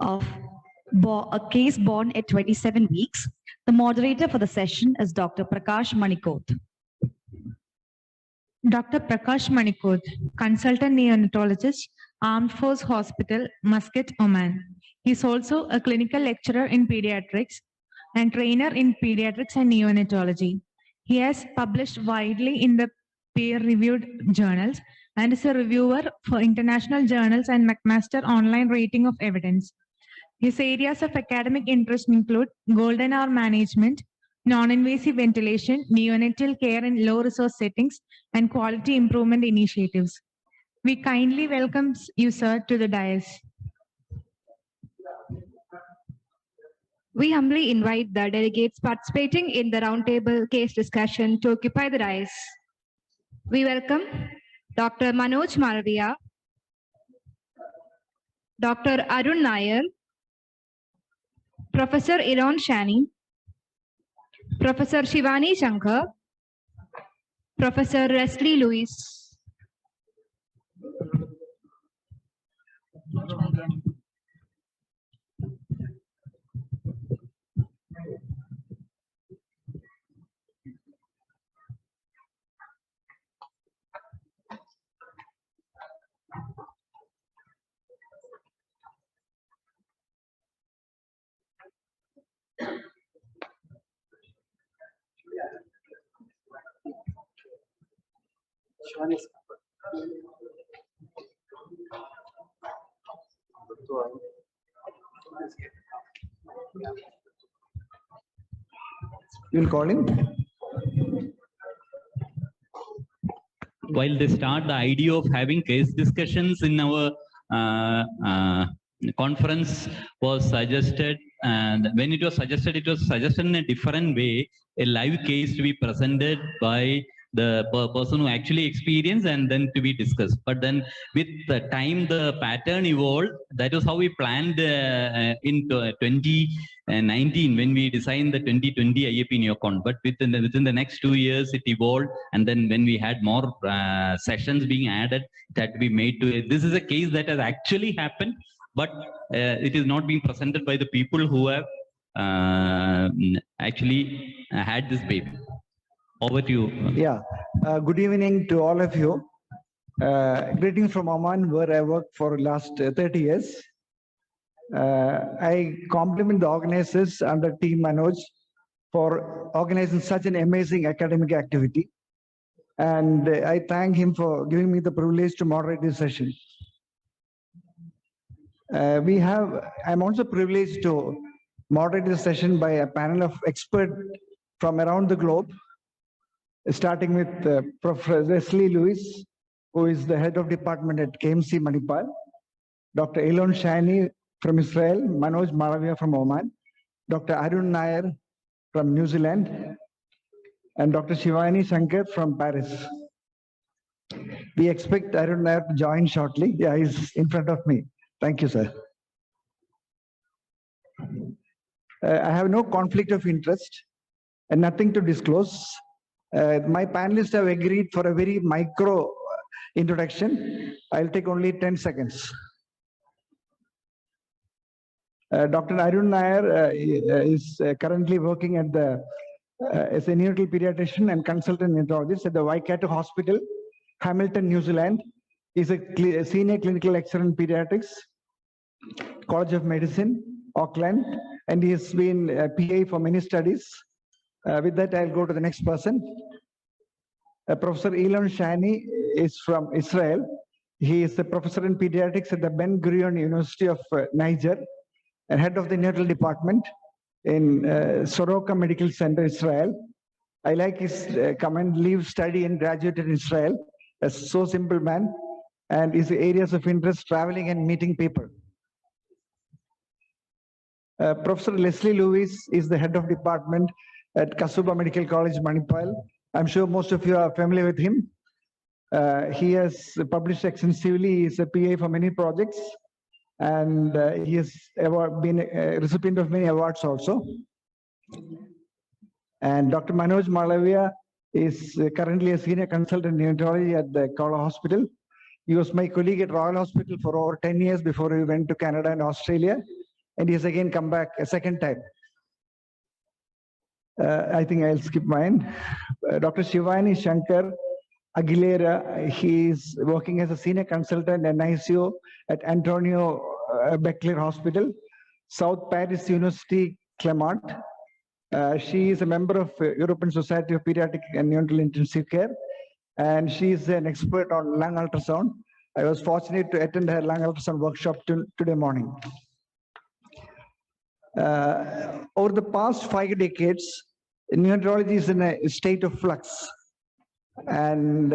of a case born at 27 weeks. The moderator for the session is Dr. Prakash Manikot. Dr. Prakash Manikot, consultant neonatologist, Armed Force Hospital, Muscat, Oman. He is also a clinical lecturer in pediatrics and trainer in pediatrics and neonatology. He has published widely in the peer-reviewed journals and is a reviewer for international journals and McMaster online rating of evidence. His areas of academic interest include golden hour management, non-invasive ventilation, neonatal care in low-resource settings, and quality improvement initiatives. We kindly welcome you, sir, to the dais. We humbly invite the delegates participating in the roundtable case discussion to occupy the dais. We welcome Dr. Manoj Malavia, Dr. Arun Nair, Professor Elon Shani, Professor Shivani Shankar, Professor Leslie Lewis. You'll call him. While they start, the idea of having case discussions in our conference was suggested, and when it was suggested in a different way, a live case to be presented by the person who actually experienced and then to be discussed. But then with the time, the pattern evolved. That was how we planned in 2019 when we designed the 2020 IAP Neocon. But within the next 2 years, it evolved. And then when we had more sessions being added, it had to be made to it. This is a case that has actually happened, but it is not being presented by the people who have actually had this baby. Over to you. Yeah. Good evening to all of you. Greetings from Oman, where I worked for last 30 years. I compliment the organizers and the team Manoj for organizing such an amazing academic activity. And I thank him for giving me the privilege to moderate this session. I'm also privileged to moderate this session by a panel of experts from around the globe, starting with Professor Leslie Lewis, who is the head of department at KMC Manipal, Dr. Elon Shani from Israel, Manoj Malavia from Oman, Dr. Arun Nair from New Zealand, and Dr. Shivani Shankar from Paris. We expect Arun Nair to join shortly. Yeah, he's in front of me. Thank you, sir. I have no conflict of interest and nothing to disclose. My panelists have agreed for a very micro introduction. I'll take only 10 seconds. Dr. Arun Nair is currently working at as a neonatal pediatrician and consultant neonatologist at the Waikato Hospital, Hamilton, New Zealand. He's a senior clinical lecturer in pediatrics, College of Medicine, Auckland, and he has been a PA for many studies. With that, I'll go to the next person. Professor Elon Shani is from Israel. He is a professor in pediatrics at the Ben Gurion University of Niger and head of the neonatal department in Soroka Medical Center, Israel. I like his comment, leave, study, and graduate in Israel. A so simple man, and his areas of interest, traveling and meeting people. Professor Leslie Lewis is the head of department at Kasuba Medical College, Manipal. I'm sure most of you are familiar with him. He has published extensively. He's a PA for many projects, and he has been a recipient of many awards also. And Dr. Manoj Malavia is currently a senior consultant in neonatology at the Kaula Hospital. He was my colleague at Royal Hospital for over 10 years before we went to Canada and Australia. and he has again come back a second time. I think I'll skip mine. Dr. Shivani Shankar Aguilera, he is working as a senior consultant and ICU at Antonio Beckler Hospital, South Paris University, Clermont. She is a member of European Society of Pediatric and Neonatal Intensive Care, and she is an expert on lung ultrasound. I was fortunate to attend her lung ultrasound workshop today morning. Over the past 5 decades, neonatology is in a state of flux, and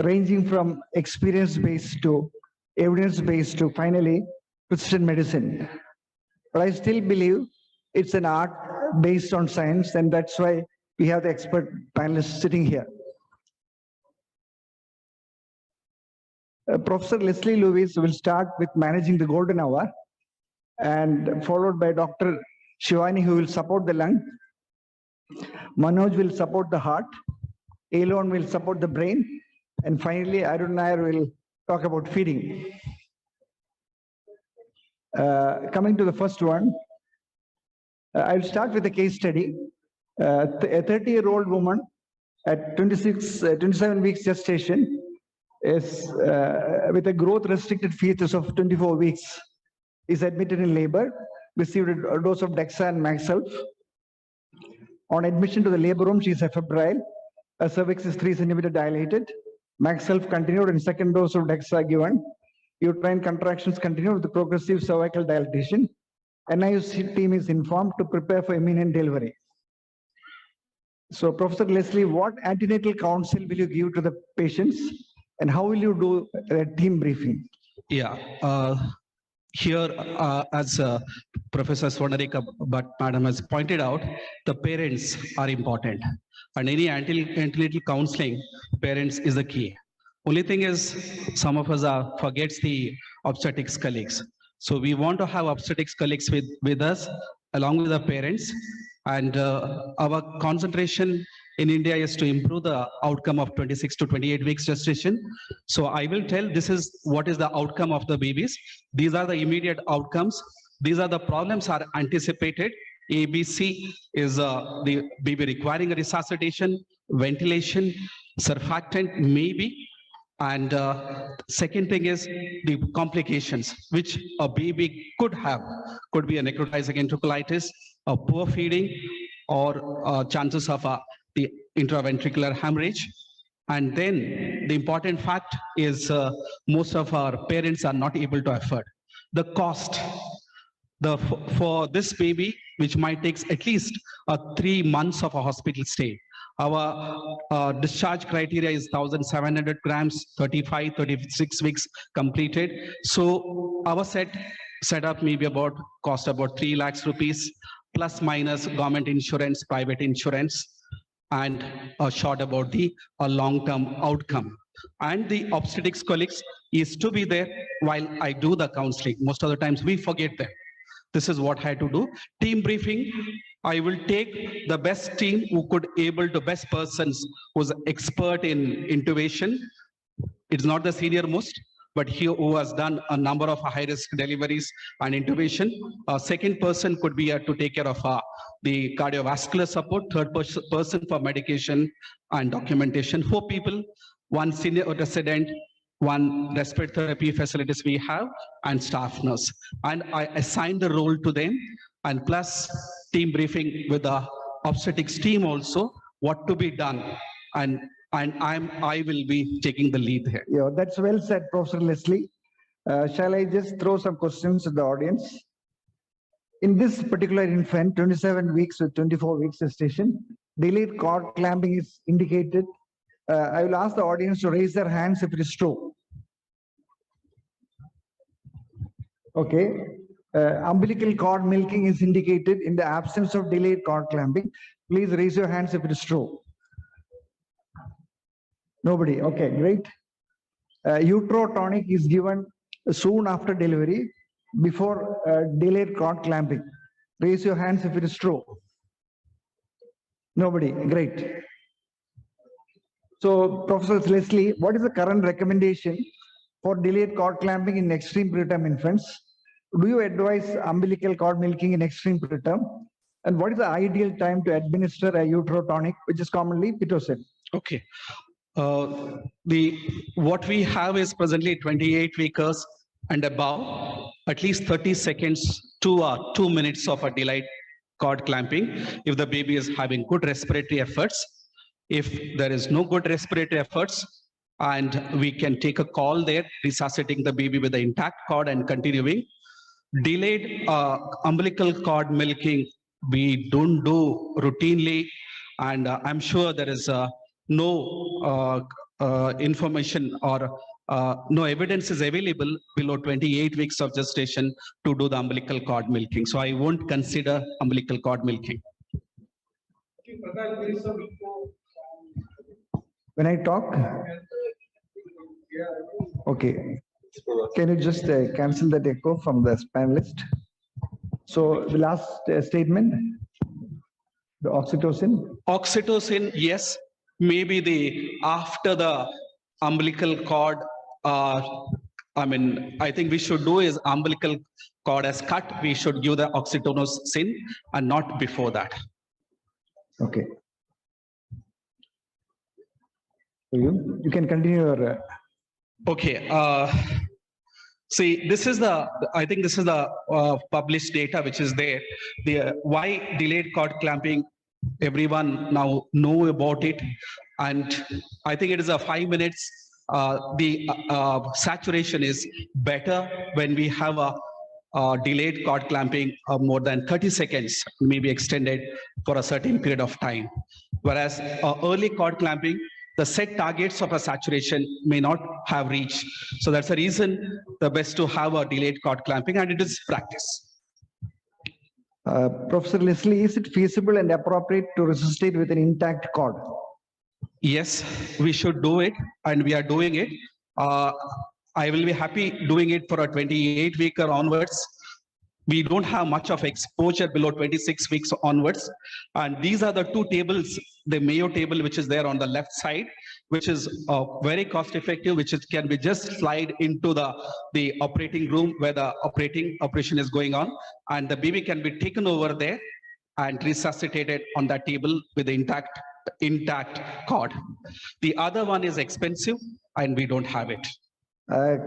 ranging from experience-based to evidence-based to finally precision medicine. But I still believe it's an art based on science, and that's why we have the expert panelists sitting here. Professor Leslie Lewis will start with managing the golden hour, and followed by Dr. Shivani, who will support the lung. Manoj will support the heart. Elon will support the brain. And finally, Arun Nair will talk about feeding. Coming to the first one, I'll start with a case study. A 30-year-old woman at 27 weeks gestation is with a growth-restricted fetus of 24 weeks, is admitted in labor, received a dose of Dexa and Maxelf. On admission to the labor room, she is febrile. Her cervix is 3 centimeters dilated. Maxelf continued and second dose of Dexa given. Uterine contractions continued with the progressive cervical dilatation. NICU team is informed to prepare for imminent delivery. So, Professor Leslie, what antenatal counsel will you give to the patients, and how will you do a team briefing? Yeah, here, as Professor Swarnarika Bhatt Madam has pointed out, the parents are important. And any antenatal counseling, parents is the key. Only thing is, some of us forgets the obstetrics colleagues. So we want to have obstetrics colleagues with us, along with the parents. And our concentration in India is to improve the outcome of 26 to 28 weeks gestation. So I will tell this is what is the outcome of the babies. These are the immediate outcomes. These are the problems are anticipated. ABC is the baby requiring a resuscitation, ventilation, surfactant maybe. And second thing is the complications which a baby could have, could be a necrotizing enterocolitis, a poor feeding, or chances of the intraventricular hemorrhage. And then the important fact is most of our parents are not able to afford the cost. For this baby, which might take at least 3 months of a hospital stay. Our discharge criteria is 1,700 grams, 35, 36 weeks completed. So our setup may be cost about 3 lakhs rupees, plus minus government insurance, private insurance, and a short about the long-term outcome. And the obstetrics colleagues is to be there while I do the counseling. Most of the times we forget them. This is what I had to do. Team briefing, I will take the best team who could able to best persons who's expert in intubation. It's not the senior most, but he who has done a number of high-risk deliveries and intubation. Second person could be to take care of the cardiovascular support. Third person for medication and documentation. 4 people, 1 senior resident, 1 respiratory therapy facilities we have, and staff nurse. And I assign the role to them, and plus team briefing with the obstetrics team also, what to be done. And I will be taking the lead here. Yeah, that's well said, Professor Leslie. Shall I just throw some questions to the audience? In this particular infant, 27 weeks with 24 weeks gestation, delayed cord clamping is indicated. I will ask the audience to raise their hands if it is true. Okay. Umbilical cord milking is indicated in the absence of delayed cord clamping. Please raise your hands if it is true. Nobody. Okay, great. Uterotonic is given soon after delivery before delayed cord clamping. Raise your hands if it is true. Nobody. Great. So, Professor Leslie, what is the current recommendation for delayed cord clamping in extreme preterm infants? do you advise umbilical cord milking in extreme preterm? And what is the ideal time to administer a uterotonic, which is commonly pitocin? Okay. What we have is presently 28 weekers and above, at least 30 seconds to 2 minutes of a delayed cord clamping if the baby is having good respiratory efforts. If there is no good respiratory efforts, and we can take a call there, resuscitating the baby with the intact cord and continuing. Delayed umbilical cord milking, we don't do routinely, and I'm sure there is no information or no evidence is available below 28 weeks of gestation to do the umbilical cord milking. So I won't consider umbilical cord milking. When I talk, okay. Can you just cancel that echo from the panelist? So the last statement, the oxytocin. Oxytocin, yes. Maybe after the umbilical cord, I think we should do is umbilical cord as cut, we should give the oxytocin and not before that. Okay. So you can continue your. Okay. See, I think this is the published data which is there. Why delayed cord clamping, everyone now know about it. And I think it is a 5 minutes. The saturation is better when we have a delayed cord clamping of more than 30 seconds, maybe extended for a certain period of time. Whereas early cord clamping, the set targets of a saturation may not have reached. So that's the reason the best to have a delayed cord clamping, and it is practice. Professor Leslie, is it feasible and appropriate to resuscitate with an intact cord? Yes, we should do it, and we are doing it. I will be happy doing it for a 28-weeker onwards. We don't have much of exposure below 26 weeks onwards. And these are the two tables, the Mayo table, which is there on the left side, which is very cost effective, which can be just slide into the operating room where the operation is going on. And the baby can be taken over there and resuscitated on that table with the intact cord. The other one is expensive and we don't have it.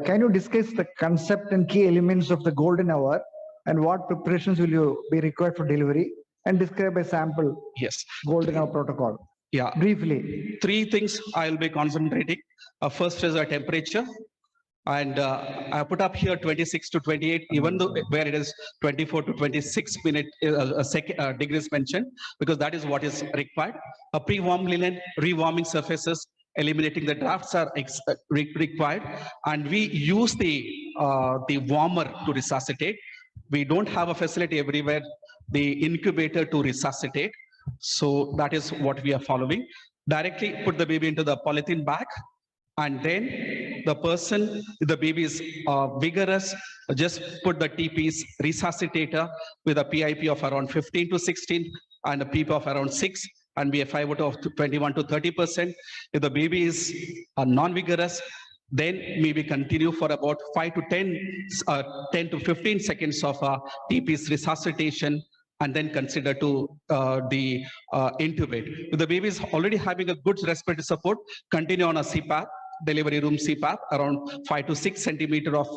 Can you discuss the concept and key elements of the golden hour and what preparations will you be required for delivery, and describe a sample golden hour protocol? Yeah. Briefly. 3 things I'll be concentrating. First is a temperature. And I put up here 26 to 28, even though where it is 24 to 26 degrees mentioned, because that is what is required. A pre-warm linen, rewarming surfaces, eliminating the drafts are required. And we use the warmer to resuscitate. We don't have a facility everywhere, the incubator to resuscitate. So that is what we are following. Directly put the baby into the polythene bag. And then the baby is vigorous, just put the TP's resuscitator with a PIP of around 15 to 16 and a PIP of around 6 and BFI of 21 to 30%. If the baby is non-vigorous, then maybe continue for about 5 to 10 to 15 seconds of TP's resuscitation, and then consider to the intubate. If the baby is already having a good respiratory support, continue on a CPAP, delivery room CPAP, around 5 to 6 centimeter of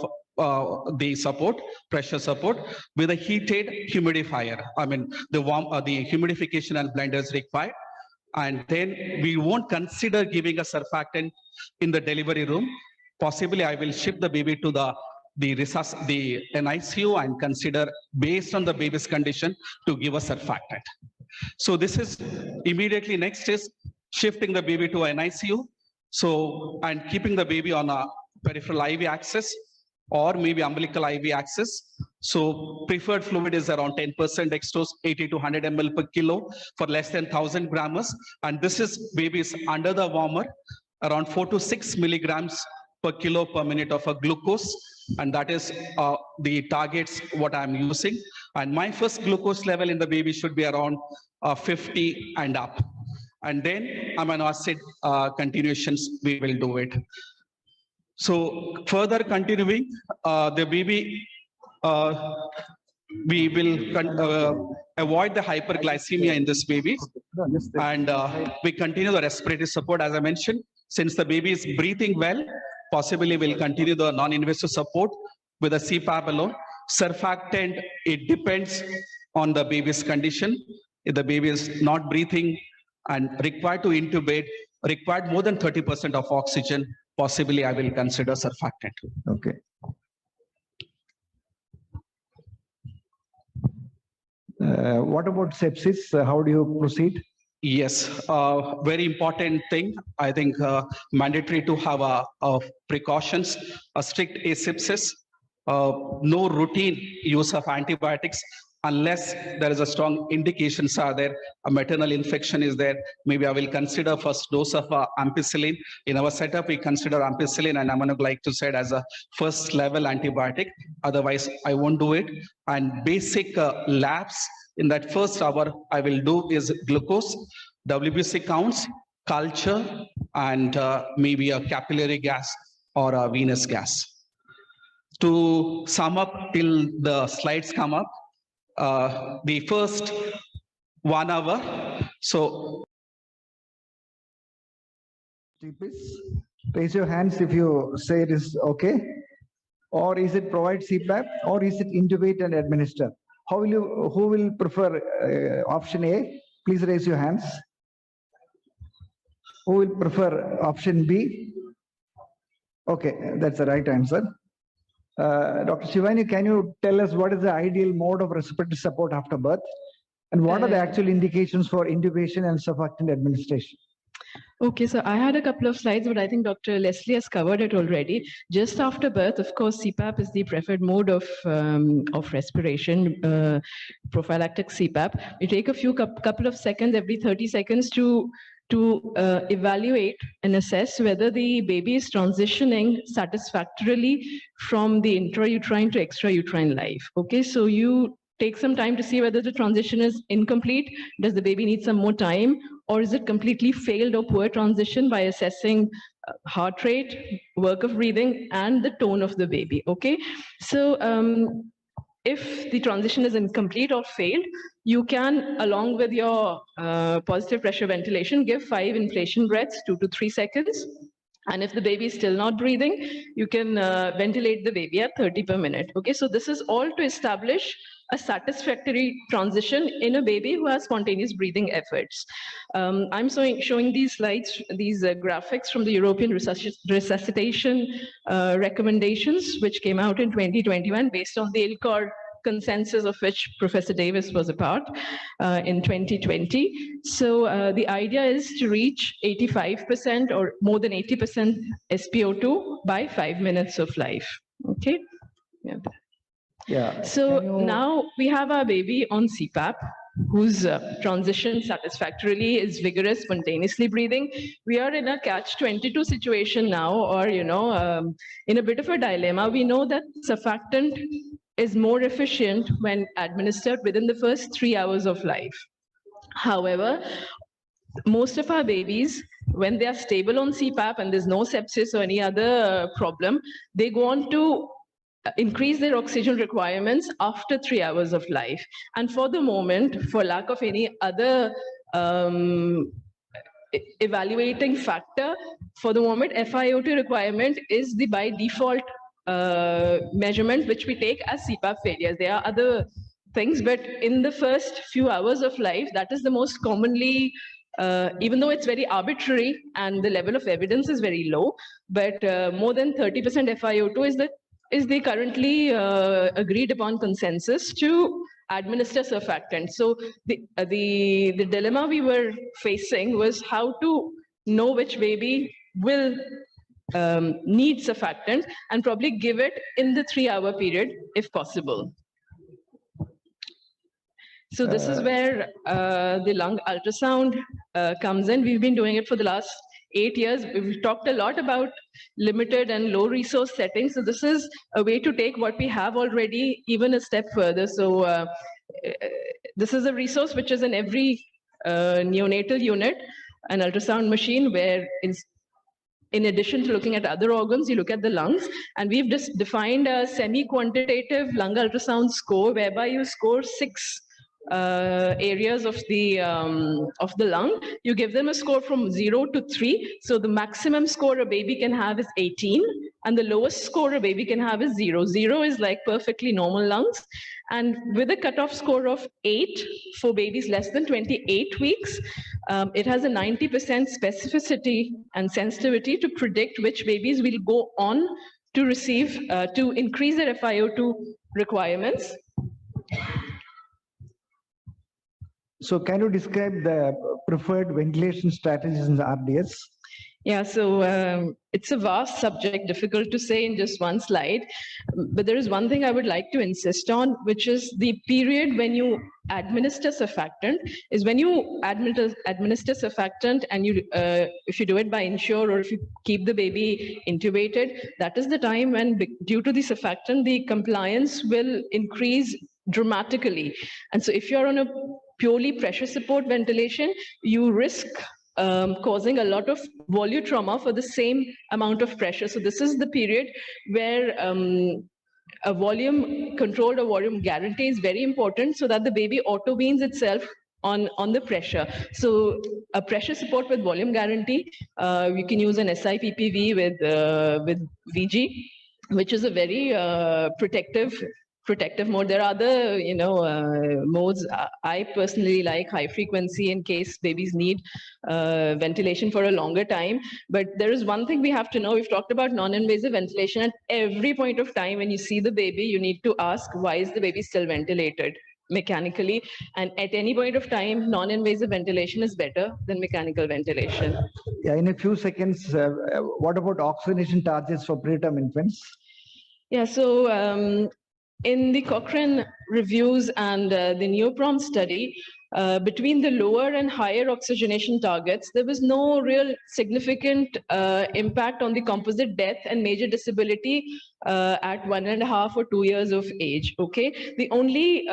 the support, pressure support, with a heated humidifier. I mean, the humidification and blenders required. And then we won't consider giving a surfactant in the delivery room. Possibly, I will ship the baby to the NICU and consider, based on the baby's condition, to give a surfactant. So this is immediately next is shifting the baby to NICU. So, and keeping the baby on a peripheral IV access or maybe umbilical IV access. So preferred fluid is around 10% dextrose, 80 to 100 ml per kilo for less than 1,000 grams. And this is babies under the warmer, around 4 to 6 milligrams per kilo per minute of a glucose. And that is the targets what I'm using. And my first glucose level in the baby should be around 50 and up. And then amino acid continuations, we will do it. So further continuing, the baby We will avoid the hyperglycemia in this baby, and we continue the respiratory support as I mentioned. Since the baby is breathing well, possibly we'll continue the non-invasive support with a CPAP alone. Surfactant, it depends on the baby's condition. If the baby is not breathing and required to intubate, required more than 30% of oxygen, possibly I will consider surfactant. Okay. What about sepsis? How do you proceed? Yes, very important thing. I think mandatory to have a precautions, a strict asepsis, no routine use of antibiotics unless there is a strong indications are there, a maternal infection is there. Maybe I will consider first dose of ampicillin. In our setup, we consider ampicillin and aminoglycoside as a first level antibiotic. Otherwise, I won't do it. And basic labs in that first hour, I will do is glucose, WBC counts, culture, and maybe a capillary gas or a venous gas. To sum up till the slides come up, the first 1 hour. So Please raise your hands if you say it is okay. Or is it provide CPAP or is it intubate and administer? How will you, who will prefer option A? Please raise your hands. Who will prefer option B? Okay, that's the right answer. Dr. Shivani, can you tell us what is the ideal mode of respiratory support after birth? And what are the actual indications for intubation and surfactant administration? Okay, so I had a couple of slides, but I think Dr. Leslie has covered it already. Just after birth, of course, CPAP is the preferred mode of respiration, prophylactic CPAP. You take a couple of seconds, every 30 seconds to evaluate and assess whether the baby is transitioning satisfactorily from the intrauterine to extrauterine life. Okay, so you take some time to see whether the transition is incomplete. Does the baby need some more time? Or is it completely failed or poor transition by assessing heart rate, work of breathing, and the tone of the baby, okay? So if the transition is incomplete or failed, you can, along with your positive pressure ventilation, give 5 inflation breaths, 2 to 3 seconds. And if the baby is still not breathing, you can ventilate the baby at 30 per minute. Okay, so this is all to establish a satisfactory transition in a baby who has spontaneous breathing efforts. I'm showing these slides, these graphics from the European resuscitation recommendations, which came out in 2021 based on the ILCOR consensus of which Professor Davis was a part in 2020. So the idea is to reach 85% or more than 80% SpO2 by 5 minutes of life. Okay. Yeah. Yeah. So now we have our baby on CPAP, whose transition satisfactorily is vigorous, spontaneously breathing. We are in a catch-22 situation now, or, you know, in a bit of a dilemma. We know that surfactant is more efficient when administered within the first 3 hours of life. However, most of our babies, when they are stable on CPAP and there's no sepsis or any other problem, they go on to increase their oxygen requirements after 3 hours of life. And for the moment, for lack of any other evaluating factor, for the moment, FiO2 requirement is the by default measurement which we take as CPAP failures. There are other things, but in the first few hours of life, that is the most commonly, even though it's very arbitrary and the level of evidence is very low, but more than 30% FiO2 is the currently agreed upon consensus to administer surfactant. So the dilemma we were facing was how to know which baby will need surfactant and probably give it in the 3-hour period if possible. So this is where the lung ultrasound comes in. We've been doing it for the last 8 years. We've talked a lot about limited and low resource settings. So this is a way to take what we have already even a step further. So this is a resource which is in every neonatal unit, an ultrasound machine where in addition to looking at other organs, you look at the lungs. And we've just defined a semi-quantitative lung ultrasound score, whereby you score 6 areas of the lung. You give them a score from 0 to 3. So the maximum score a baby can have is 18, and the lowest score a baby can have is 0. 0 is like perfectly normal lungs. And with a cutoff score of 8 for babies less than 28 weeks, it has a 90% specificity and sensitivity to predict which babies will go on to receive, to increase their FiO2 requirements. So can you describe the preferred ventilation strategies in the RDS? Yeah, so it's a vast subject, difficult to say in just one slide. But there is one thing I would like to insist on, which is the period when you administer surfactant is when you administer surfactant, and you if you do it by Ensure or if you keep the baby intubated, that is the time when, due to the surfactant, the compliance will increase dramatically. And so if you're on a purely pressure support ventilation, you risk causing a lot of volume trauma for the same amount of pressure. So this is the period where a volume controlled or volume guarantee is very important, so that the baby auto-weans itself on the pressure. So a pressure support with volume guarantee, you can use an SIPPV with VG, which is a very protective mode. There are other, modes. I personally like high frequency in case babies need ventilation for a longer time. But there is one thing we have to know. We've talked about non-invasive ventilation. At every point of time when you see the baby, you need to ask, why is the baby still ventilated mechanically? And at any point of time, non-invasive ventilation is better than mechanical ventilation. Yeah, in a few seconds, what about oxygenation targets for preterm infants? Yeah, so in the Cochrane reviews and the NEOPROM study, between the lower and higher oxygenation targets, there was no real significant impact on the composite death and major disability at 1.5 or 2 years of age. Okay, the only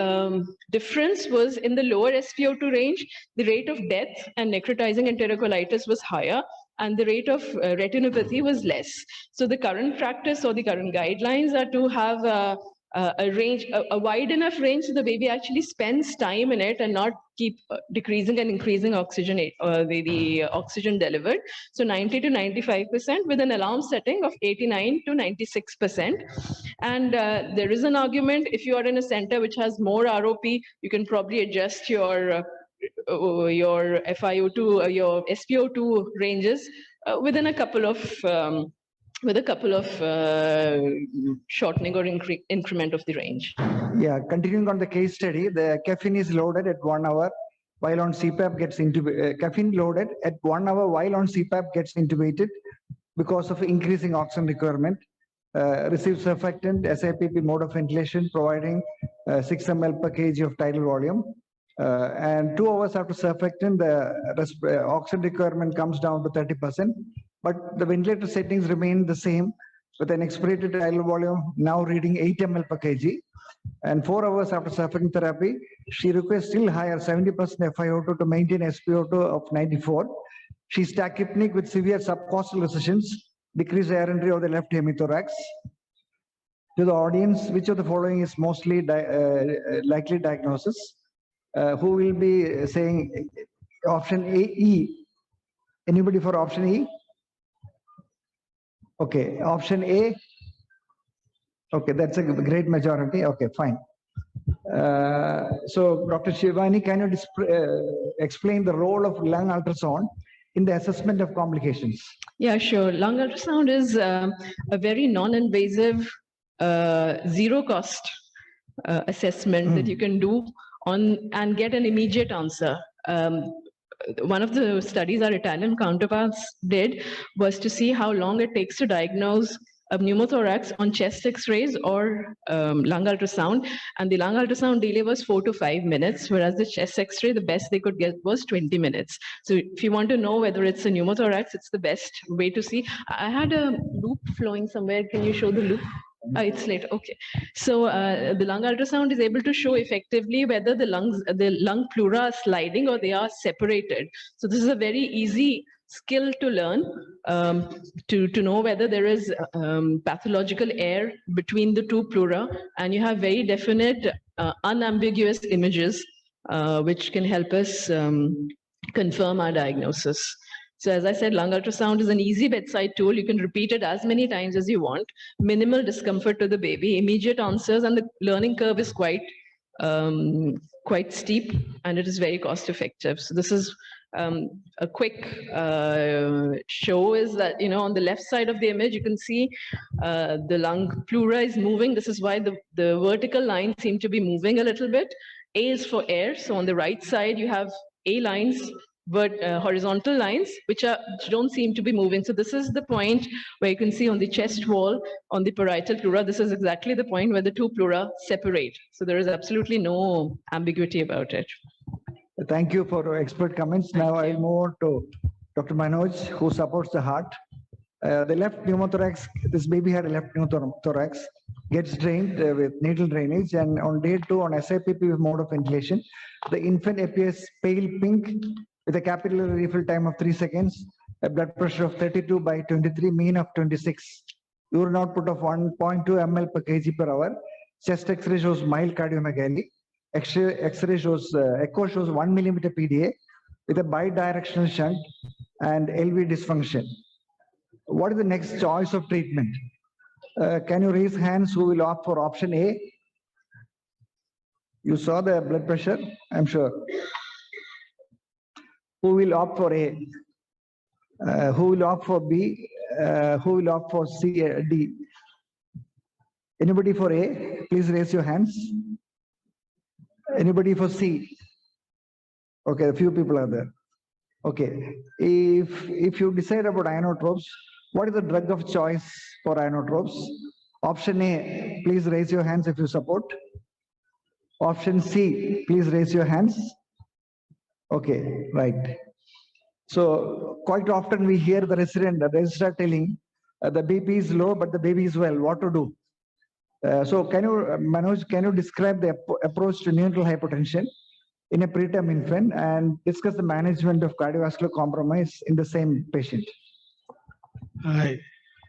difference was in the lower SpO2 range, the rate of death and necrotizing enterocolitis was higher, and the rate of retinopathy was less. So the current practice or the current guidelines are to have a range, a wide enough range, so the baby actually spends time in it and not keep decreasing and increasing oxygen, the oxygen delivered. So 90 to 95% with an alarm setting of 89 to 96%. And there is an argument, if you are in a center which has more ROP, you can probably adjust your FiO2, your SpO2 ranges within a couple of shortening or increment of the range. Yeah, continuing on the case study, the caffeine is loaded at 1 hour while on CPAP gets caffeine loaded at 1 hour while on CPAP gets intubated because of increasing oxygen requirement. Receives surfactant, SIPP mode of ventilation, providing 6 ml per kg of tidal volume. And 2 hours after surfactant, the oxygen requirement comes down to 30%. But the ventilator settings remain the same, with an expirated tidal volume now reading 8 ml per kg. And 4 hours after surfactant therapy, she requires still higher 70% FiO2 to maintain SpO2 of 94. She's tachypneic with severe subcostal recessions, decreased air entry of the left hemithorax. To the audience, which of the following is mostly likely diagnosis? Who will be saying option A, E? Anybody for option E? Okay, option A. Okay, that's a great majority. Okay, fine. So, Dr. Shivani, can you explain the role of lung ultrasound in the assessment of complications? Yeah, sure. Lung ultrasound is a very non-invasive, zero-cost assessment that you can do and get an immediate answer. One of the studies our Italian counterparts did was to see how long it takes to diagnose a pneumothorax on chest X-rays or lung ultrasound, and the lung ultrasound delay was 4 to 5 minutes, whereas the chest X-ray, the best they could get was 20 minutes. So if you want to know whether it's a pneumothorax, it's the best way to see. I had a loop flowing somewhere. Can you show the loop? It's late. Okay. So the lung ultrasound is able to show effectively whether the lung pleura are sliding or they are separated. So this is a very easy skill to learn, to know whether there is pathological error between the two pleura, and you have very definite, unambiguous images, which can help us confirm our diagnosis. So as I said, lung ultrasound is an easy bedside tool. You can repeat it as many times as you want. Minimal discomfort to the baby, immediate answers, and the learning curve is quite steep, and it is very cost effective. So this is a quick show is that, on the left side of the image, you can see the lung pleura is moving. This is why the vertical lines seem to be moving a little bit. A is for air. So on the right side, you have A lines, but horizontal lines, which don't seem to be moving. So this is the point where you can see on the chest wall, on the parietal pleura, this is exactly the point where the two pleura separate. So there is absolutely no ambiguity about it. Thank you for your expert comments. Now I'll move on to Dr. Manoj, who supports the heart. The left pneumothorax, this baby had a left pneumothorax, gets drained with needle drainage, and on day 2 on SIPP mode of ventilation, the infant appears pale pink with a capillary refill time of 3 seconds, a blood pressure of 32/23, mean of 26, urine output of 1.2 ml per kg per hour, chest X-ray shows mild cardiomegaly, X-ray shows, echo shows 1 millimeter PDA with a bidirectional shunt and LV dysfunction. What is the next choice of treatment? Can you raise hands who will opt for option A? You saw the blood pressure, I'm sure. Who will opt for A? Who will opt for B? Who will opt for C, D? Anybody for A? Please raise your hands. Anybody for C? Okay, a few people are there. Okay, if you decide about inotropes, what is the drug of choice for inotropes? Option A, please raise your hands if you support. Option C, please raise your hands. Okay, right. So quite often we hear the registrar telling the BP is low, but the baby is well. What to do? So can you, Manoj, can you describe the approach to neonatal hypotension in a preterm infant and discuss the management of cardiovascular compromise in the same patient? Hi.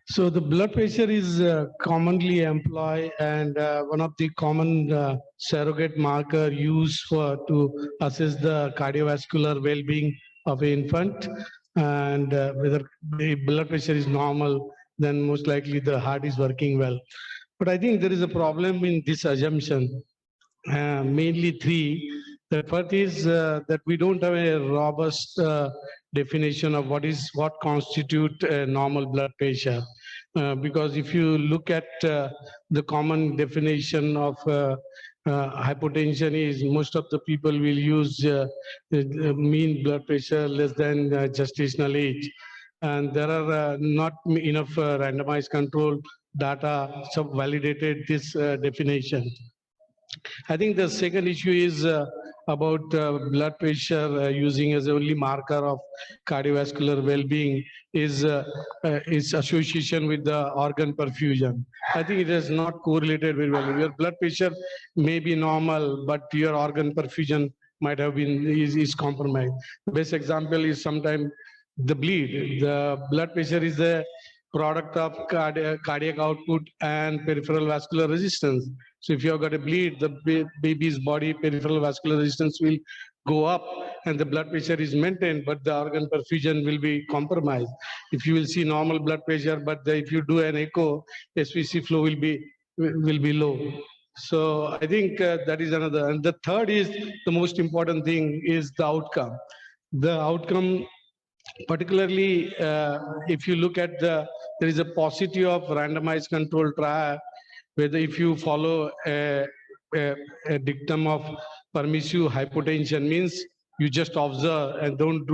So the blood pressure is commonly employed, and one of the common surrogate marker used to assess the cardiovascular well-being of an infant. And whether the blood pressure is normal, then most likely the heart is working well. But I think there is a problem in this assumption, mainly 3. The first is that we don't have a robust definition of what constitutes a normal blood pressure. Because if you look at the common definition of hypotension is most of the people will use mean blood pressure less than gestational age. And there are not enough randomized control data validated this definition. I think the second issue is about blood pressure using as the only marker of cardiovascular well-being is its association with the organ perfusion. I think it is not correlated very well. Your blood pressure may be normal, but your organ perfusion might have been is compromised. The best example is sometimes the bleed. The blood pressure is the product of cardiac output and peripheral vascular resistance. So if you have got a bleed, the baby's body peripheral vascular resistance will go up and the blood pressure is maintained, but the organ perfusion will be compromised. If you will see normal blood pressure, but if you do an echo, SVC flow will be low. So I think that is another. And the third is the most important thing is the outcome. The outcome, particularly if you look at there is a paucity of randomized control trial, whether if you follow a dictum of permissive hypotension means you just observe and don't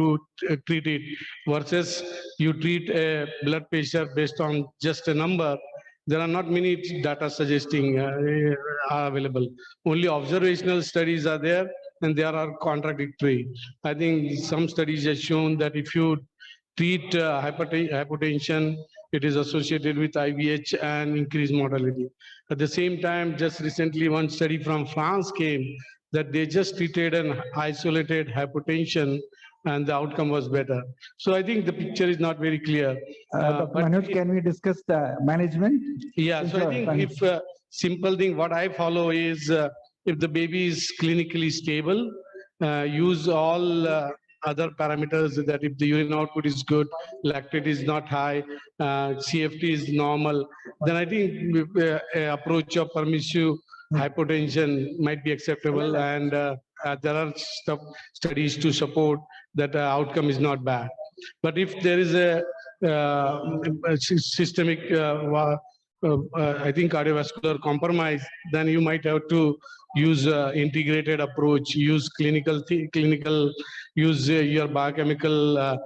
treat it, versus you treat a blood pressure based on just a number. There are not many data suggesting are available. Only observational studies are there, and they are contradictory. I think some studies have shown that if you treat hypotension, it is associated with IVH and increased mortality. At the same time, just recently, one study from France came that they just treated an isolated hypotension and the outcome was better. So I think the picture is not very clear. Dr. But Manoj, can we discuss the management? yeah, so I think if simple thing, what I follow is if the baby is clinically stable, use all other parameters, that if the urine output is good, lactate is not high, CFT is normal, then I think approach of permissive hypotension might be acceptable, and there are studies to support that outcome is not bad. But if there is a systemic, I think cardiovascular compromise, then you might have to use integrated approach, use use your biochemical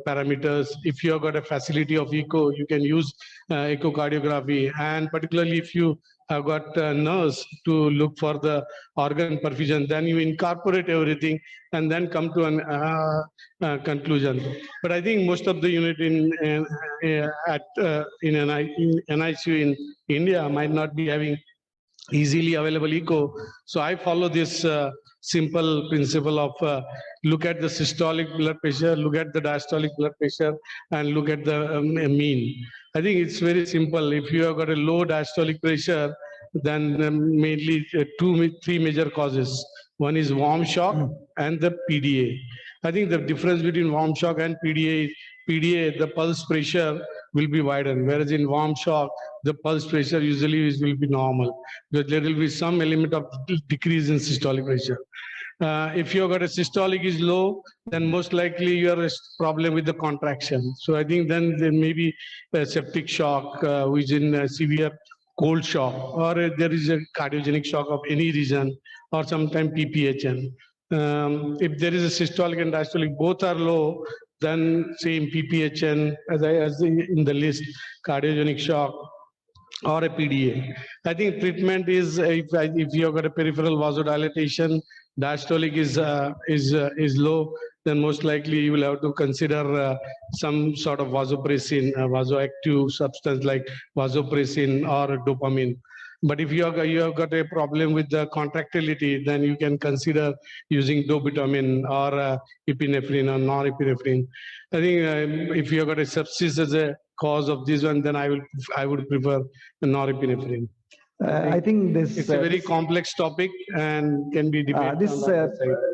parameters. If you have got a facility of echo, you can use echocardiography, and particularly if you have got a nurse to look for the organ perfusion, then you incorporate everything and then come to an conclusion. But I think most of the unit in NICU in India might not be having easily available echo. So I follow this simple principle of look at the systolic blood pressure, look at the diastolic blood pressure, and look at the mean. I think it's very simple. If you have got a low diastolic pressure, then mainly three major causes. One is warm shock and the PDA. I think the difference between warm shock and PDA is the pulse pressure will be widened, whereas in warm shock, the pulse pressure usually will be normal, because there will be some element of decrease in systolic pressure. If you got a systolic is low, then most likely you have a problem with the contraction. So I think then there may be a septic shock, which is in severe cold shock, or there is a cardiogenic shock of any region, or sometimes PPHN. If there is a systolic and diastolic, both are low, then same PPHN as in the list, cardiogenic shock, or a PDA. I think treatment is if you have got a peripheral vasodilatation, diastolic is low, then most likely you will have to consider some sort of vasopressin, vasoactive substance like vasopressin or dopamine. But if you have got a problem with the contractility, then you can consider using dobutamine or epinephrine or norepinephrine. I think if you have got a sepsis as a cause of this one, then I would prefer norepinephrine. I think this it's a very complex topic and can be debated.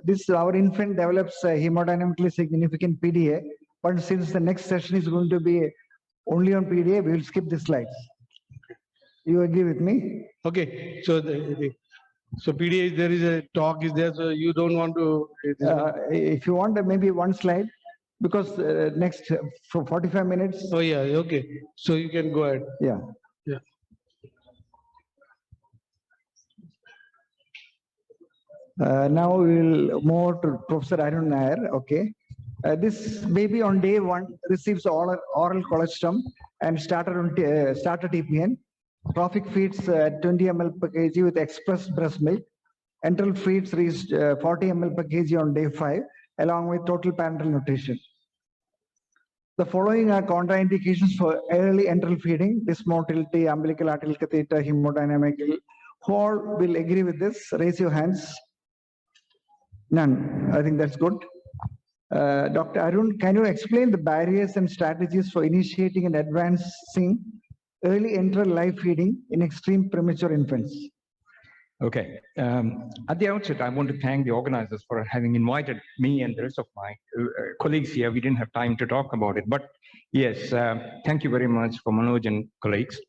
This our infant develops hemodynamically significant PDA, but since the next session is going to be only on PDA, we will skip this slides. You agree with me? Okay. So so PDA, there is a talk is there, so you don't want to. If you want, maybe one slide, because next for 45 minutes. Oh yeah. Okay. So you can go ahead. Yeah. Yeah. Now we will move to Professor Arun Nair. Okay. This baby on day 1 receives oral colostrum and starter TPN. Trophic feeds 20 ml per kg with expressed breast milk. Enteral feeds reached 40 ml per kg on day 5, along with total parenteral nutrition. The following are contraindications for early enteral feeding: dysmotility, umbilical arterial catheter, hemodynamic. Who all will agree with this? Raise your hands. None. I think that's good. Dr. Arun, can you explain the barriers and strategies for initiating and advancing early enteral live feeding in extreme premature infants? Okay. At the outset, I want to thank the organizers for having invited me and the rest of my colleagues here. We didn't have time to talk about it, but yes, thank you very much for Manoj and colleagues.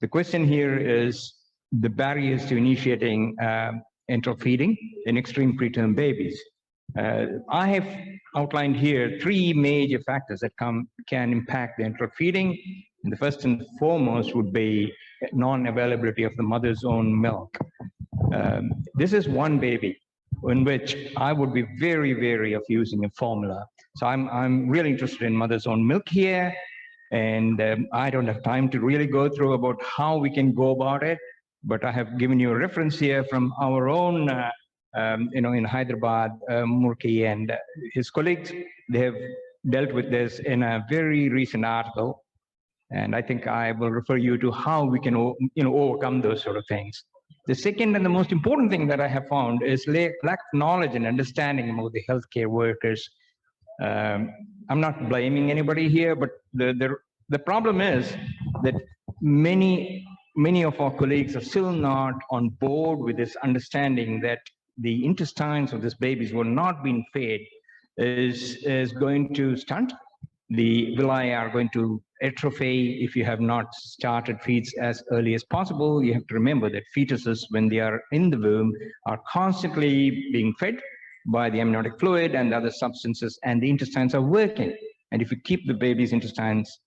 The question here is the barriers to initiating enteral feeding in extreme preterm babies. I have outlined here 3 major factors that can impact the enteral feeding. And the first and foremost would be non-availability of the mother's own milk. This is one baby in which I would be very wary of using a formula. So I'm really interested in mother's own milk here, and I don't have time to really go through about how we can go about it, but I have given you a reference here from our own, in Hyderabad, Murki and his colleagues. They have dealt with this in a very recent article. And I think I will refer you to how we can, overcome those sort of things. The second and the most important thing that I have found is lack of knowledge and understanding among the healthcare workers. I'm not blaming anybody here, but the problem is that many of our colleagues are still not on board with this understanding that the intestines of these babies were not being fed is going to stunt. The villi are going to atrophy if you have not started feeds as early as possible. You have to remember that fetuses, when they are in the womb, are constantly being fed by the amniotic fluid and other substances, and the intestines are working. And if you keep the baby's intestines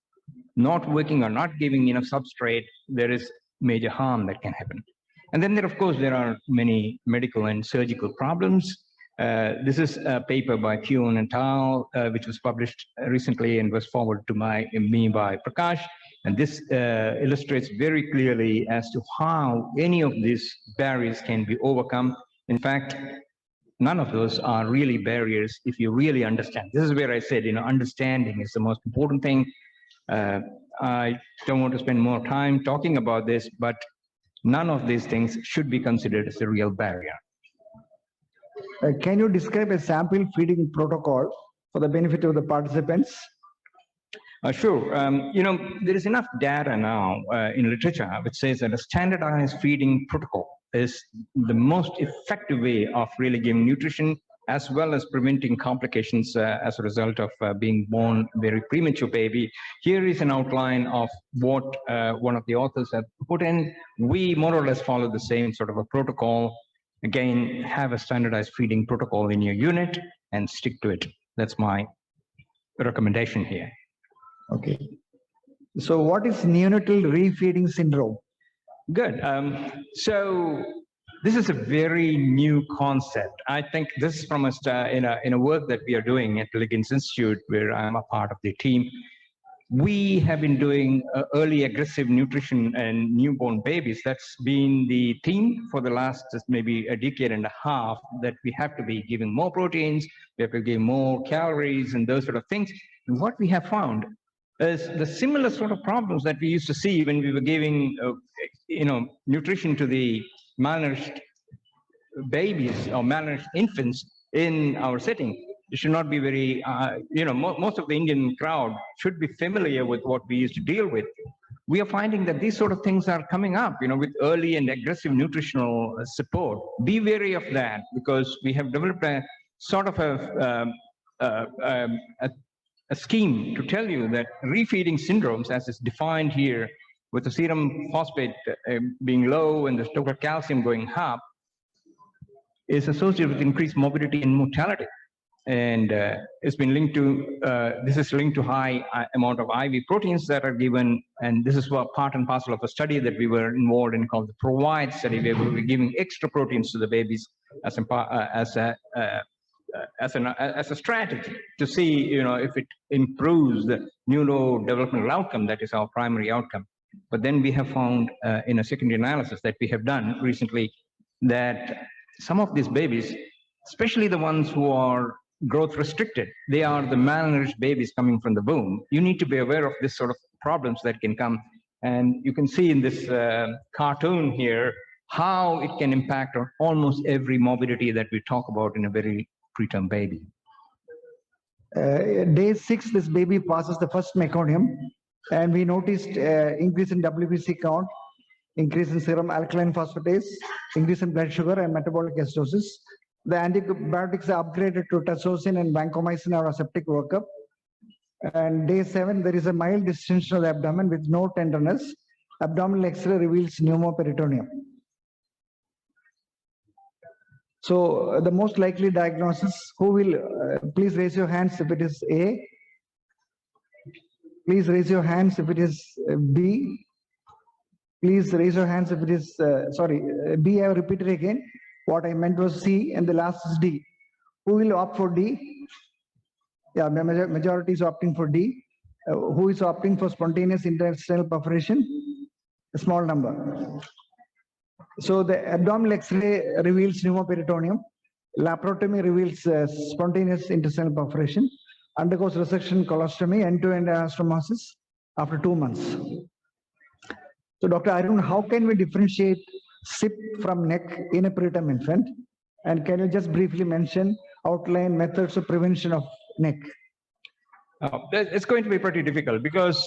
not working or not giving enough substrate, there is major harm that can happen. And then of course, there are many medical and surgical problems. This is a paper by Kuhn and al., which was published recently and was forwarded to me by Prakash. And this illustrates very clearly as to how any of these barriers can be overcome. In fact, none of those are really barriers if you really understand. This is where I said, understanding is the most important thing. I don't want to spend more time talking about this, but none of these things should be considered as a real barrier. Can you describe a sample feeding protocol for the benefit of the participants? Sure. There is enough data now in literature which says that a standardized feeding protocol is the most effective way of really giving nutrition as well as preventing complications as a result of being born very premature baby. Here is an outline of what one of the authors have put in. We more or less follow the same sort of a protocol. Again, have a standardized feeding protocol in your unit and stick to it. That's my recommendation here. Okay. So what is neonatal refeeding syndrome? Good. So this is a very new concept. I think this is from in a work that we are doing at Liggins Institute, where I'm a part of the team. We have been doing early aggressive nutrition and newborn babies. That's been the theme for the last maybe a decade and a half, that we have to be giving more proteins, we have to give more calories and those sort of things. And what we have found is the similar sort of problems that we used to see when we were giving nutrition to the malnourished babies or malnourished infants in our setting. It should not be very, most of the Indian crowd should be familiar with what we used to deal with. We are finding that these sort of things are coming up, with early and aggressive nutritional support. Be wary of that, because we have developed a sort of a scheme to tell you that refeeding syndromes, as is defined here, with the serum phosphate being low and the total calcium going up, is associated with increased morbidity and mortality. And it's been linked to, this is linked to high amount of IV proteins that are given. And this is part and parcel of a study that we were involved in called the PROVIDE study, where we were giving extra proteins to the babies as a strategy to see, if it improves the neurodevelopmental outcome, that is our primary outcome. But then we have found in a secondary analysis that we have done recently that some of these babies, especially the ones who are growth restricted, they are the malnourished babies coming from the womb. You need to be aware of this sort of problems that can come. And you can see in this cartoon here how it can impact on almost every morbidity that we talk about in a very preterm baby. Day 6, this baby passes the first meconium, and we noticed increase in WBC count, increase in serum alkaline phosphatase, increase in blood sugar and metabolic acidosis. The antibiotics are upgraded to tazocin and vancomycin or aseptic workup. And day 7, there is a mild distension of the abdomen with no tenderness. Abdominal X-ray reveals pneumoperitoneum. So the most likely diagnosis, who will, please raise your hands if it is A. Please raise your hands if it is B. Please raise your hands if it is, B, I have repeated again. What I meant was C, and the last is D. Who will opt for D? Yeah, the majority is opting for D. Who is opting for spontaneous intestinal perforation? A small number. So the abdominal X-ray reveals pneumoperitoneum. Laparotomy reveals spontaneous intestinal perforation. Undergoes resection, colostomy, end-to-end anastomosis after 2 months. So Dr. Arun, how can we differentiate sipped from neck in a preterm infant? And can you just briefly outline methods of prevention of neck? It's going to be pretty difficult because,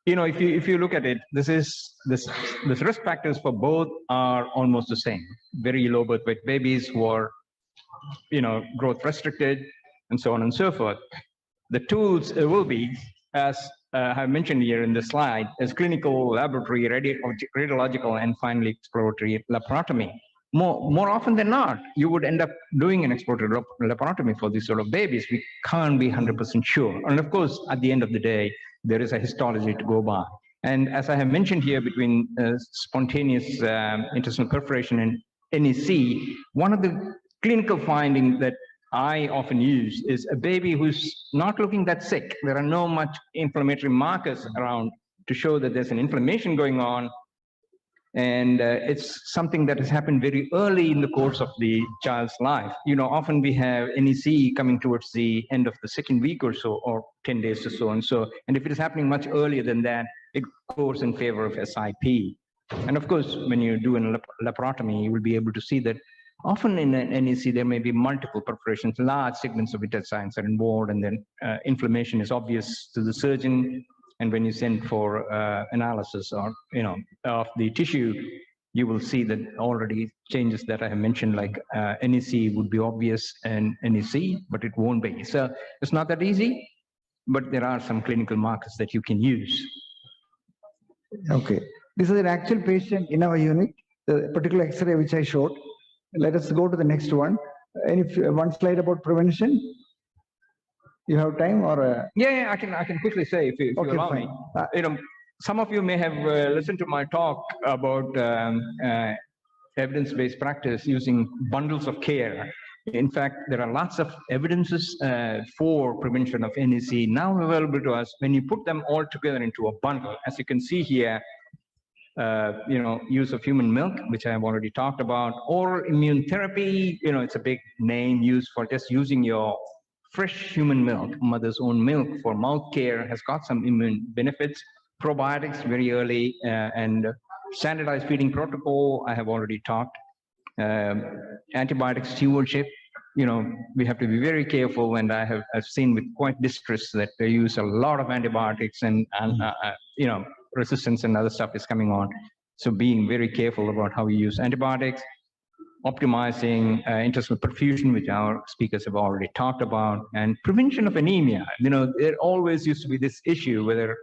if you look at it, this risk factors for both are almost the same. Very low birth weight babies who are, growth restricted, and so on and so forth. The tools will be, as I have mentioned here in the slide, as clinical, laboratory, radiological, and finally exploratory laparotomy. More often than not, you would end up doing an exploratory laparotomy for these sort of babies. We can't be 100% sure. And of course, at the end of the day, there is a histology to go by. And as I have mentioned here, between spontaneous intestinal perforation and NEC, one of the clinical findings that I often use is a baby who's not looking that sick. There are no much inflammatory markers around to show that there's an inflammation going on. And it's something that has happened very early in the course of the child's life. Often we have NEC coming towards the end of the second week or so, or 10 days or so. And if it is happening much earlier than that, it goes in favor of SIP. And of course, when you do a laparotomy, you will be able to see that often in an NEC, there may be multiple perforations, large segments of intestines are involved, and then inflammation is obvious to the surgeon. And when you send for analysis or, of the tissue, you will see that already changes that I have mentioned, like NEC would be obvious and NEC, but it won't be. So it's not that easy, but there are some clinical markers that you can use. Okay. This is an actual patient in our unit, the particular X-ray which I showed. Let us go to the next one. One slide about prevention. You have time, or? Yeah, I can quickly say if you allow me. Some of you may have listened to my talk about evidence-based practice using bundles of care. In fact, there are lots of evidences for prevention of NEC now available to us. When you put them all together into a bundle, as you can see here, use of human milk, which I have already talked about, oral immune therapy, it's a big name used for just using your fresh human milk, mother's own milk for mouth care has got some immune benefits. Probiotics very early, and standardized feeding protocol, I have already talked. Antibiotic stewardship, we have to be very careful, and I've seen with quite distress that they use a lot of antibiotics, and resistance and other stuff is coming on. So being very careful about how we use antibiotics, optimizing intestinal perfusion, which our speakers have already talked about, and prevention of anemia. There always used to be this issue whether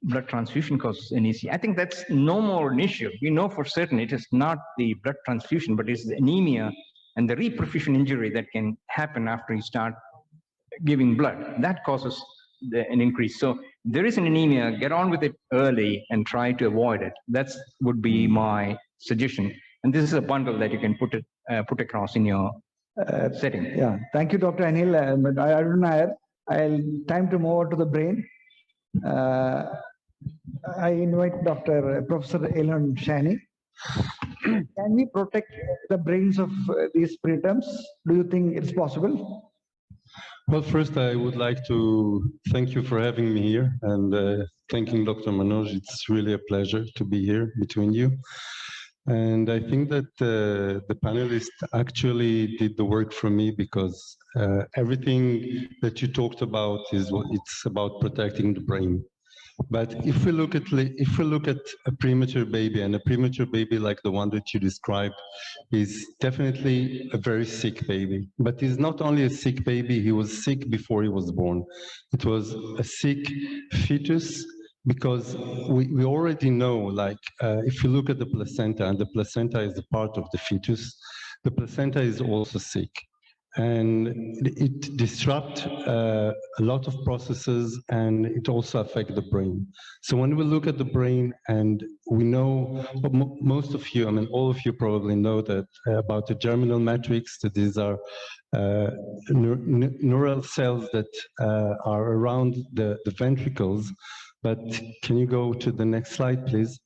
blood transfusion causes NEC. I think that's no more an issue. We know for certain it is not the blood transfusion, but it's the anemia and the reperfusion injury that can happen after you start giving blood. That causes an increase. So there is an anemia, get on with it early and try to avoid it. That would be my suggestion. And this is a bundle that you can put across in your setting. Yeah, thank you, Dr. Anil. I'll time to move over to the brain. I invite Professor Elon Shani. Can we protect the brains of these preterms? Do you think it's possible? Well, first, I would like to thank you for having me here, and thanking Dr. Manoj. It's really a pleasure to be here between you. And I think that the panelists actually did the work for me, because everything that you talked about it's about protecting the brain. But if we look at a premature baby, and a premature baby like the one that you described is definitely a very sick baby. But he's not only a sick baby, he was sick before he was born. It was a sick fetus, because we already know, like, if you look at the placenta, and the placenta is a part of the fetus, the placenta is also sick. And it disrupts a lot of processes, and it also affects the brain. So when we look at the brain, and we know, most of you, I mean, all of you probably know that about the germinal matrix, that these are neural cells that are around the ventricles. But can you go to the next slide, please?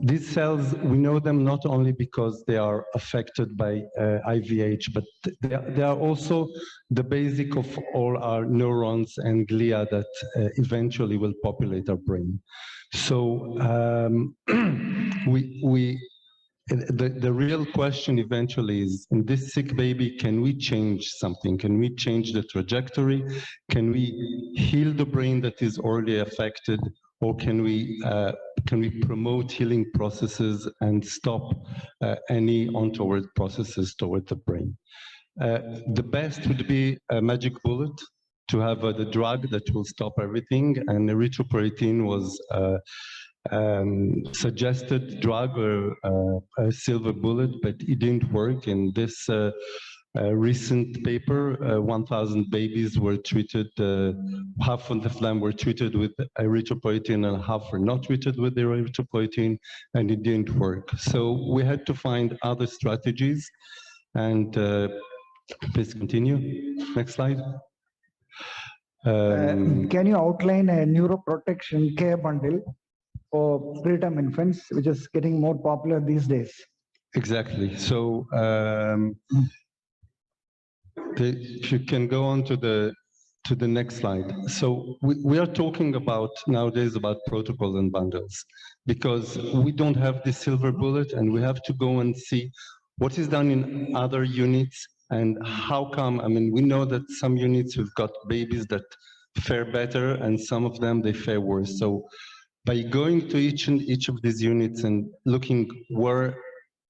These cells, we know them not only because they are affected by IVH, but they are also the basic of all our neurons and glia that eventually will populate our brain. So the real question eventually is, in this sick baby, can we change something? Can we change the trajectory? Can we heal the brain that is already affected? Or can we promote healing processes and stop any untoward processes toward the brain? The best would be a magic bullet, to have the drug that will stop everything, and erythropoietin was suggested drug or a silver bullet, but it didn't work. In this recent paper, 1,000 babies were treated, half of them were treated with erythropoietin and half were not treated with erythropoietin, and it didn't work. So we had to find other strategies, and please continue. Next slide. Can you outline a neuroprotection care bundle for preterm infants, which is getting more popular these days? Exactly. So if you can go on to the next slide. So we are talking about nowadays about protocols and bundles, because we don't have the silver bullet, and we have to go and see what is done in other units and how come. I mean, we know that some units have got babies that fare better, and some of them they fare worse. So by going to each of these units and looking where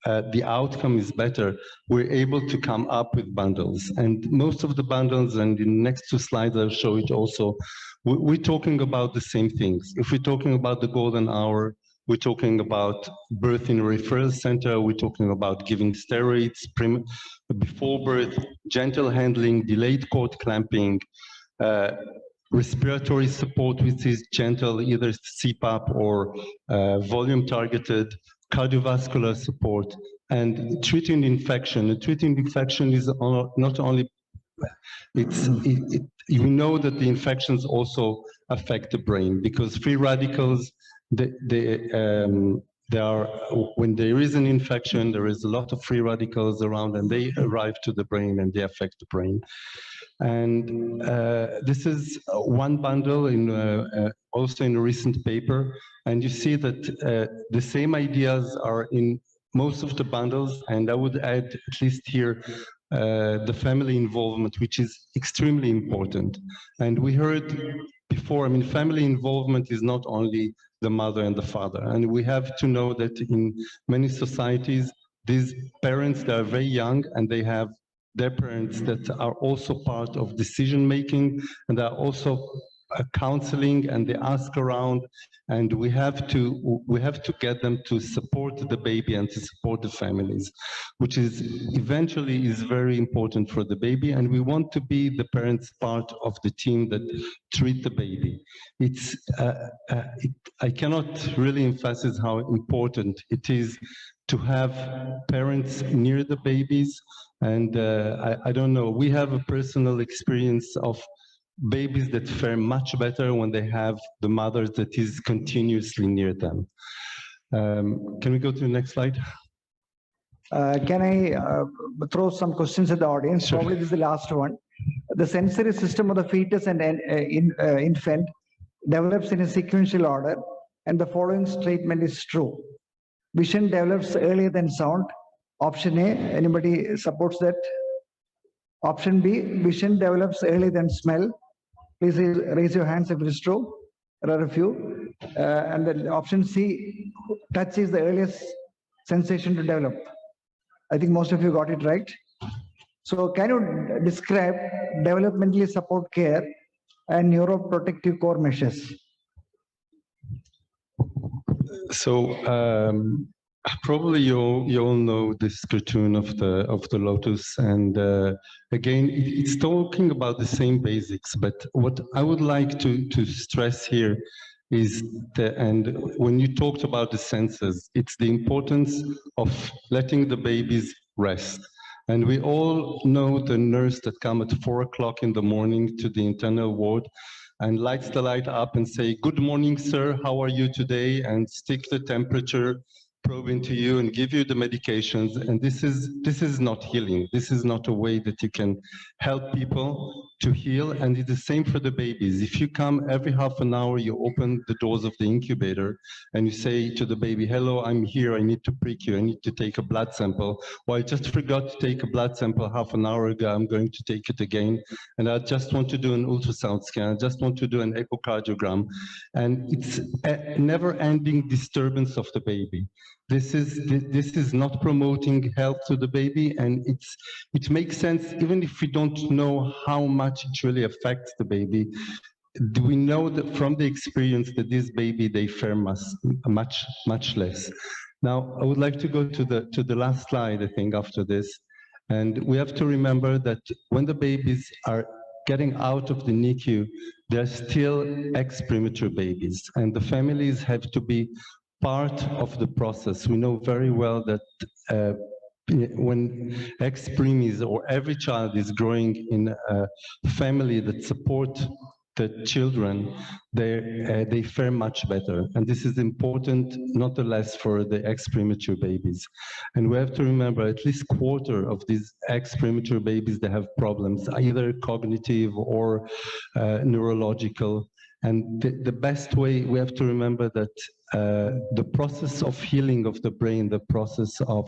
the outcome is better, we're able to come up with bundles. And most of the bundles, and in the next two slides I'll show it also, we're talking about the same things. If we're talking about the golden hour, we're talking about birth in a referral center, we're talking about giving steroids before birth, gentle handling, delayed cord clamping, respiratory support, which is gentle, either CPAP or volume targeted, cardiovascular support, and treating infection. And treating infection is not only, you know that the infections also affect the brain, because free radicals, they are, when there is an infection, there is a lot of free radicals around, and they arrive to the brain and they affect the brain. And this is one bundle in also in a recent paper, and you see that the same ideas are in most of the bundles, and I would add at least here the family involvement, which is extremely important. And we heard before, I mean, family involvement is not only the mother and the father, and we have to know that in many societies, these parents, they are very young, and they have their parents that are also part of decision making, and they are also counseling, and they ask around, and we have to get them to support the baby and to support the families, which is eventually is very important for the baby. And we want to be the parents part of the team that treat the baby. It's I cannot really emphasize how important it is to have parents near the babies. And I don't know, we have a personal experience of babies that fare much better when they have the mother that is continuously near them. Can we go to the next slide? Can I throw some questions at the audience? Sure. Probably this is the last one. The sensory system of the fetus and infant develops in a sequential order, and the following statement is true. Vision develops earlier than sound. Option A, anybody supports that? Option B, vision develops earlier than smell. Please raise your hands if it is true. There are a few. And then option C, touch is the earliest sensation to develop. I think most of you got it right. So can you describe developmentally support care and neuroprotective core measures? So probably you all know this cartoon of the lotus, and again it's talking about the same basics. But what I would like to stress here is and when you talked about the senses, it's the importance of letting the babies rest. And we all know the nurse that come at 4 o'clock in the morning to the internal ward. and lights the light up and say, "Good morning, sir, how are you today?" and stick the temperature probe into you and give you the medications. And this is not healing. This is not a way that you can help people to heal. And it's the same for the babies. If you come every half an hour, you open the doors of the incubator and you say to the baby, "Hello, I'm here, I need to prick you, I need to take a blood sample. Well, I just forgot to take a blood sample half an hour ago, I'm going to take it again. And I just want to do an ultrasound scan, I just want to do an echocardiogram." And it's a never-ending disturbance of the baby. This is not promoting health to the baby, and it makes sense even if we don't know how much it really affects the baby. We know that from the experience that this baby, they fare much less. Now, I would like to go to the last slide, I think, after this. And we have to remember that when the babies are getting out of the NICU, they're still ex-premature babies, and the families have to be part of the process. We know very well that when ex-preemies or every child is growing in a family that support the children, they fare much better. And this is important, not the less for the ex-premature babies. And we have to remember at least a quarter of these ex-premature babies, they have problems, either cognitive or neurological. And the best way, we have to remember that the process of healing of the brain, the process of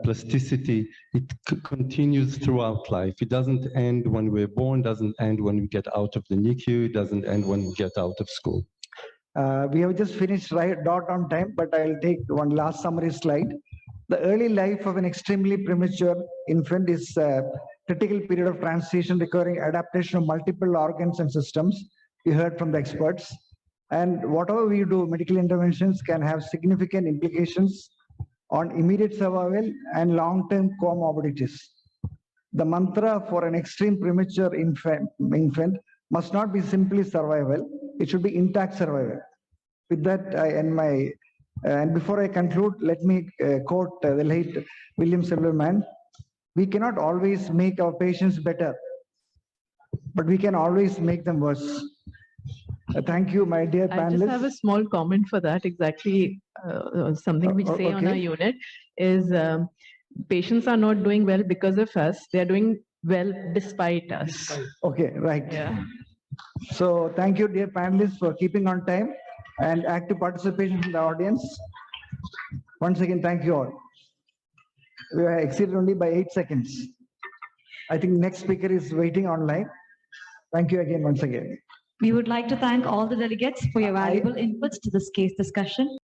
plasticity, it continues throughout life. It doesn't end when we're born, doesn't end when we get out of the NICU, it doesn't end when we get out of school. We have just finished right dot on time, but I'll take one last summary slide. The early life of an extremely premature infant is a critical period of transition requiring adaptation of multiple organs and systems. We heard from the experts. And whatever we do, medical interventions can have significant implications on immediate survival and long-term comorbidities. The mantra for an extreme premature infant must not be simply survival, it should be intact survival. With that, I end my, and before I conclude, let me quote the late William Silverman. We cannot always make our patients better, but we can always make them worse. Thank you, my dear panelists. I just have a small comment for that. Exactly something we say on our unit is patients are not doing well because of us. They are doing well despite us. Okay, right. Yeah. So thank you, dear panelists, for keeping on time and active participation in the audience. Once again, thank you all. We are exceeded only by 8 seconds. I think next speaker is waiting online. Thank you again, once again. We would like to thank all the delegates for your valuable inputs to this case discussion.